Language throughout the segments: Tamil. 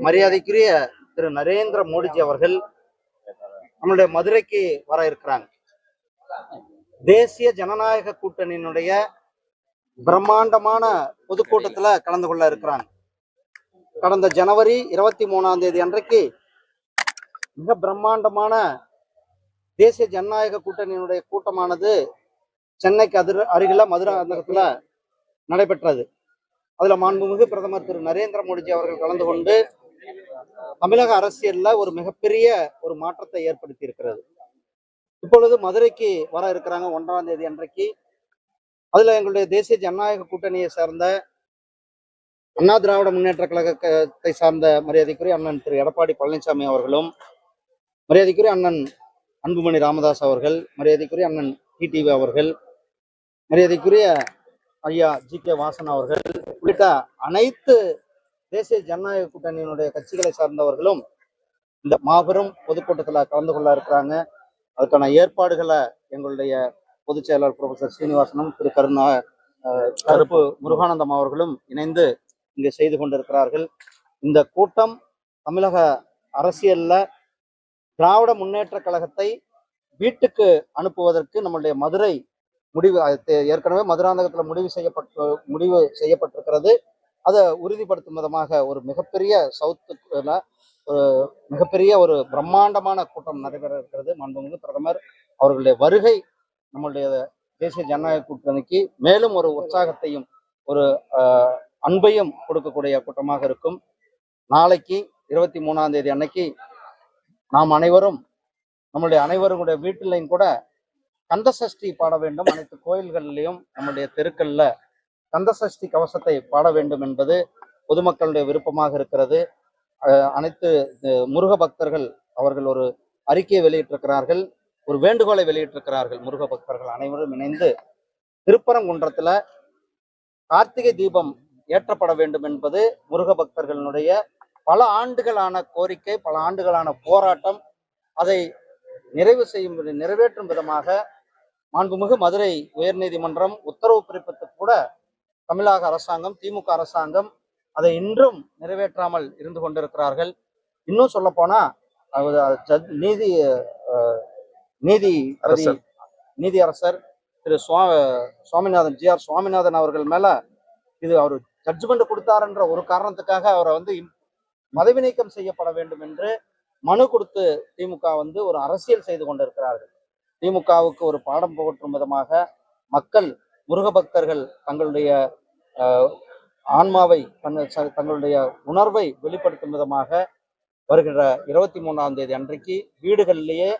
மரியாதைக்குரிய திரு நரேந்திர மோடிஜி அவர்கள் நம்மளுடைய மதுரைக்கு வர இருக்கிறாங்க. தேசிய ஜனநாயக கூட்டணியினுடைய பிரம்மாண்டமான பொதுக்கூட்டத்துல கலந்து கொள்ள இருக்கிறாங்க. கடந்த ஜனவரி 23 அன்றைக்கு மிக பிரம்மாண்டமான தேசிய ஜனநாயக கூட்டணியினுடைய கூட்டமானது சென்னைக்கு அருகில மதுராந்தகத்துல நடைபெற்றது. அதுல மாண்புமிகு பிரதமர் திரு நரேந்திர மோடிஜி அவர்கள் கலந்து கொண்டு தமிழக அரசியல்ல ஒரு மிகப்பெரிய ஒரு மாற்றத்தை ஏற்படுத்தி இருக்கிறது. இப்பொழுது மதுரைக்கு வர இருக்கிறாங்க 1 அன்றைக்கு. அதுல எங்களுடைய தேசிய ஜனநாயக கூட்டணியை சார்ந்த அண்ணா திராவிட முன்னேற்ற கழகத்தை சார்ந்த மரியாதைக்குரிய அண்ணன் திரு எடப்பாடி பழனிசாமி அவர்களும், மரியாதைக்குரிய அண்ணன் அன்புமணி ராமதாஸ் அவர்கள், மரியாதைக்குரிய அண்ணன் டிடிவி அவர்கள், மரியாதைக்குரிய ஐயா ஜி.கே. வாசன் அவர்கள் உள்ளிட்ட அனைத்து தேசிய ஜனநாயக கூட்டணியினுடைய கட்சிகளை சார்ந்தவர்களும் இந்த மாபெரும் பொதுக்கூட்டத்துல கலந்து கொள்ள இருக்கிறாங்க. அதுக்கான ஏற்பாடுகளை எங்களுடைய பொதுச் செயலாளர் ப்ரொஃபசர் ஸ்ரீனிவாசனும் திரு கருப்பு முருகானந்தம் அவர்களும் இணைந்து இங்கே செய்து கொண்டிருக்கிறார்கள். இந்த கூட்டம் தமிழக அரசியல்ல திராவிட முன்னேற்ற கழகத்தை வீட்டுக்கு அனுப்புவதற்கு நம்முடைய மதுரை முடிவு ஏற்கனவே மதுராந்தகத்தில் முடிவு செய்யப்பட்டிருக்கிறது. அதை உறுதிப்படுத்தும் விதமாக ஒரு மிகப்பெரிய சவுத்துல ஒரு மிகப்பெரிய ஒரு பிரம்மாண்டமான கூட்டம் நடைபெற இருக்கிறது. மாண்புமிகு பிரதமர் அவர்களுடைய வருகை நம்முடைய தேசிய ஜனநாயக கூட்டணிக்கு மேலும் ஒரு உற்சாகத்தையும் ஒரு அன்பையும் கொடுக்கக்கூடிய கூட்டமாக இருக்கும். நாளைக்கு 23 அன்னைக்கு நாம் அனைவரும் நம்முடைய அனைவருடைய வீட்டிலையும் கூட கந்தசஷ்டி பாட வேண்டும். அனைத்து கோயில்களிலையும் நம்முடைய தெருக்கள்ல கந்தசஷ்டி கவசத்தை பாட வேண்டும் என்பது பொதுமக்களுடைய விருப்பமாக இருக்கிறது. அனைத்து முருக பக்தர்கள் அவர்கள் ஒரு அறிக்கையை வெளியிட்டிருக்கிறார்கள், ஒரு வேண்டுகோளை வெளியிட்டிருக்கிறார்கள். முருக பக்தர்கள் அனைவரும் இணைந்து திருப்பரங்குன்றத்துல கார்த்திகை தீபம் ஏற்றப்பட வேண்டும் என்பது முருக பக்தர்களுடைய பல ஆண்டுகளான கோரிக்கை, பல ஆண்டுகளான போராட்டம். அதை நிறைவேற்றும் விதமாக மாண்புமிகு மதுரை உயர்நீதிமன்றம் உத்தரவு பிறப்பித்து கூட தமிழக அரசாங்கம், திமுக அரசாங்கம் அதை இன்றும் நிறைவேற்றாமல் இருந்து கொண்டிருக்கிறார்கள். இன்னும் சொல்ல போனா நீதி அரசர் திரு சுவாமிநாதன் ஜி.ஆர். சுவாமிநாதன் அவர்கள் மேல இது அவர் ஜட்ஜ்மெண்ட் கொடுத்தாருன்ற ஒரு காரணத்துக்காக அவரை பதவி நீக்கம் செய்யப்பட வேண்டும் என்று மனு கொடுத்து திமுக ஒரு அரசியல் செய்து கொண்டிருக்கிறார்கள். திமுகவுக்கு ஒரு பாடம் புகற்றும் விதமாக மக்கள், முருக பக்தர்கள் தங்களுடைய ஆன்மாவை, தங்களுடைய உணர்வை வெளிப்படுத்தும் விதமாக வருகிற 23 அன்றைக்கு வீடுகள்லேயே,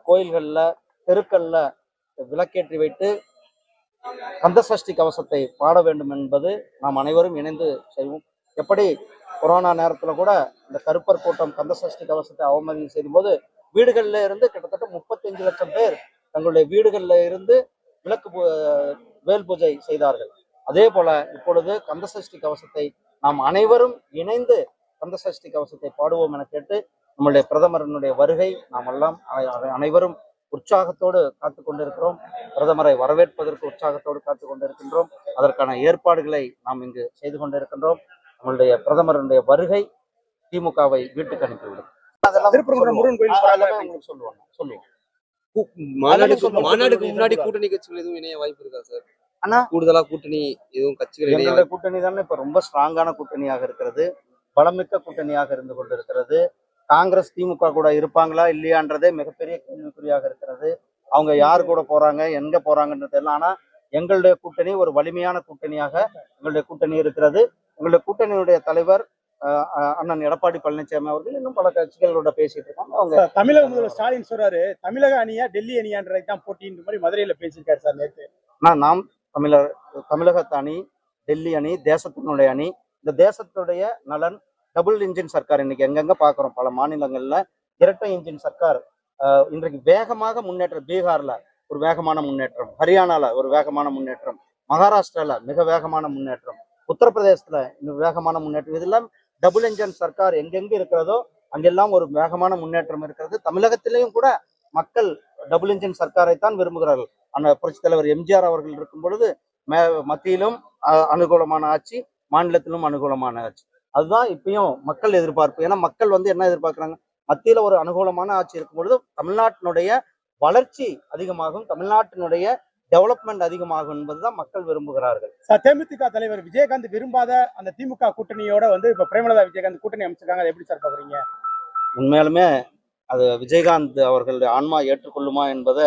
கோயில்கள்ல, தெருக்கள்ல விளக்கேற்றி வைத்து கந்தசஷ்டி கவசத்தை பாட வேண்டும் என்பது நாம் அனைவரும் இணைந்து செய்வோம். எப்படி கொரோனா நேரத்துல கூட இந்த கருப்பர் கூட்டம் கந்தசஷ்டி கவசத்தை அவமதிப்பு செய்யும் போது வீடுகள்ல இருந்து கிட்டத்தட்ட 35 லட்சம் பேர் தங்களுடைய வீடுகள்ல இருந்து வேல் பூஜை செய்தார்கள். அதே போல இப்பொழுது கந்தசஷ்டி கவசத்தை நாம் அனைவரும் இணைந்து கந்தசஷ்டி கவசத்தை பாடுவோம் என கேட்டு நம்முடைய பிரதமரனுடைய வருகை நாம் எல்லாம் அனைவரும் உற்சாகத்தோடு காத்து கொண்டிருக்கிறோம். பிரதமரை வரவேற்பதற்கு உற்சாகத்தோடு காத்து கொண்டிருக்கின்றோம். அதற்கான ஏற்பாடுகளை நாம் இங்கு செய்து கொண்டிருக்கின்றோம். நம்மளுடைய பிரதமருடைய வருகை திமுகவை வீட்டுக்கு அனுப்பிவிடும். மாநாடுக்கு முன்னாடி கூட்டணி கட்சிகள் எதுவும் இணைய வாய்ப்பு இருக்கா சார்? ஆனா கூடுதலா கூட்டணி எதுவும் கட்சிகள் கூட்டணி தானே இப்ப ரொம்ப ஸ்ட்ராங்கான கூட்டணியாக இருக்கிறது, பலமிக்க கூட்டணியாக இருந்து கொண்டிருக்கிறது. காங்கிரஸ் திமுக கூட இருப்பாங்களா இல்லையான்றதே மிகப்பெரிய கேள்விக்குறியாக இருக்கிறது. அவங்க யார் கூட போறாங்க, எங்க போறாங்கன்றது எல்லாம். ஆனா எங்களுடைய கூட்டணி ஒரு வலிமையான கூட்டணியாக எங்களுடைய கூட்டணி இருக்கிறது. எங்களுடைய கூட்டணியுடைய தலைவர் அண்ணன் எடப்பாடி பழனிசாமி அவர்கள் இன்னும் பல கட்சிகளோட பேசிட்டு இருக்காங்க. அவங்க தமிழக முதல்வர் ஸ்டாலின் சொல்றாரு, தமிழக அணியா டெல்லி அணியான்றதுதான் போட்டின்ற மாதிரி மதுரையில பேசியிருக்காரு சார் நேற்று. நாம் தமிழகத்து அணி, டெல்லி அணி, தேசத்தினுடைய அணி. இந்த தேசத்துடைய நலன், டபுள் இன்ஜின் சர்க்கார் இன்னைக்கு எங்கெங்க பாக்குறோம். பல மாநிலங்கள்ல இரட்டை இன்ஜின் சர்க்கார் இன்றைக்கு வேகமாக முன்னேற்றம். பீகார்ல ஒரு வேகமான முன்னேற்றம், ஹரியானால ஒரு வேகமான முன்னேற்றம், மகாராஷ்டிரால மிக வேகமான முன்னேற்றம், உத்தரப்பிரதேசத்துல வேகமான முன்னேற்றம். இதெல்லாம் டபுள் இன்ஜின் சர்க்கார் எங்கெங்க இருக்கிறதோ அங்கெல்லாம் ஒரு வேகமான முன்னேற்றம் இருக்கிறது. தமிழகத்திலையும் கூட மக்கள் டபுள் இன்ஜின் சர்க்காரைத்தான் விரும்புகிறார்கள். அந்த புரட்சி தலைவர் எம்ஜிஆர் அவர்கள் இருக்கும் பொழுது மத்தியிலும் அனுகூலமான ஆட்சி, மாநிலத்திலும் அனுகூலமான ஆட்சி. அதுதான் இப்பயும் மக்கள் எதிர்பார்ப்பு. ஏன்னா மக்கள் வந்து என்ன எதிர்பார்க்குறாங்க, மத்தியில ஒரு அனுகூலமான ஆட்சி இருக்கும் பொழுது தமிழ்நாட்டினுடைய வளர்ச்சி அதிகமாகும், தமிழ்நாட்டினுடைய டெவலப்மெண்ட் அதிகமாகும் என்பதுதான் மக்கள் விரும்புகிறார்கள். சார், தேமுதிக தலைவர் விஜயகாந்த் விரும்பாத அந்த திமுக கூட்டணியோட வந்து இப்ப பிரேமலதா விஜயகாந்த் கூட்டணி அமைச்சிருக்காங்க. அதை எப்படி சார் பாக்குறீங்க? உண்மையாலுமே அது விஜயகாந்த் அவர்களுடைய ஆன்மா ஏற்றுக்கொள்ளுமா என்பதை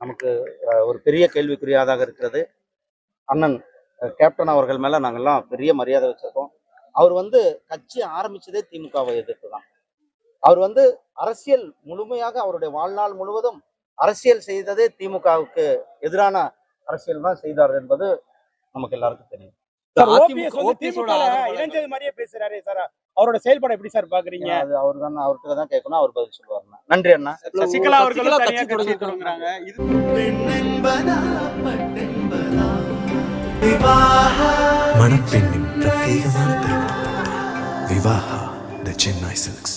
நமக்கு ஒரு பெரிய கேள்விக்குறியாதாக இருக்கிறது. அண்ணன் கேப்டன் அவர்கள் மேல நாங்கெல்லாம் பெரிய மரியாதை வச்சிருக்கோம். அவர் வந்து கட்சி ஆரம்பிச்சதே திமுகவை எதிர்த்து தான். அவர் வந்து அரசியல் முழுமையாக அவருடைய வாழ்நாள் முழுவதும் அரசியல் செய்ததே திமுகவுக்கு எதிரான அரசியல் தான் செய்தார் என்பது நமக்கு எல்லாருக்கும் தெரியும். சார், அதிமுக ஓபிஎஸ் வந்து திமுக இணைஞ்சது மாதிரியே பேசுறாரு சார். அவரோட செயல்பாடு எப்படி சார் பாக்குறீங்க? அது அவர் தான், அவர்கிட்ட தான் கேட்கணும், அவர் பதில் சொல்லுவார். நன்றி அண்ணா. சசிகலா அவர்கள் சசிகலா தனியா கட்சி கட்சி தொடங்குறாங்க. மணப்பெண்ணின் பிரத்யேகமான திருமணம் விவாஹா தி சென்னை சில்க்ஸ்.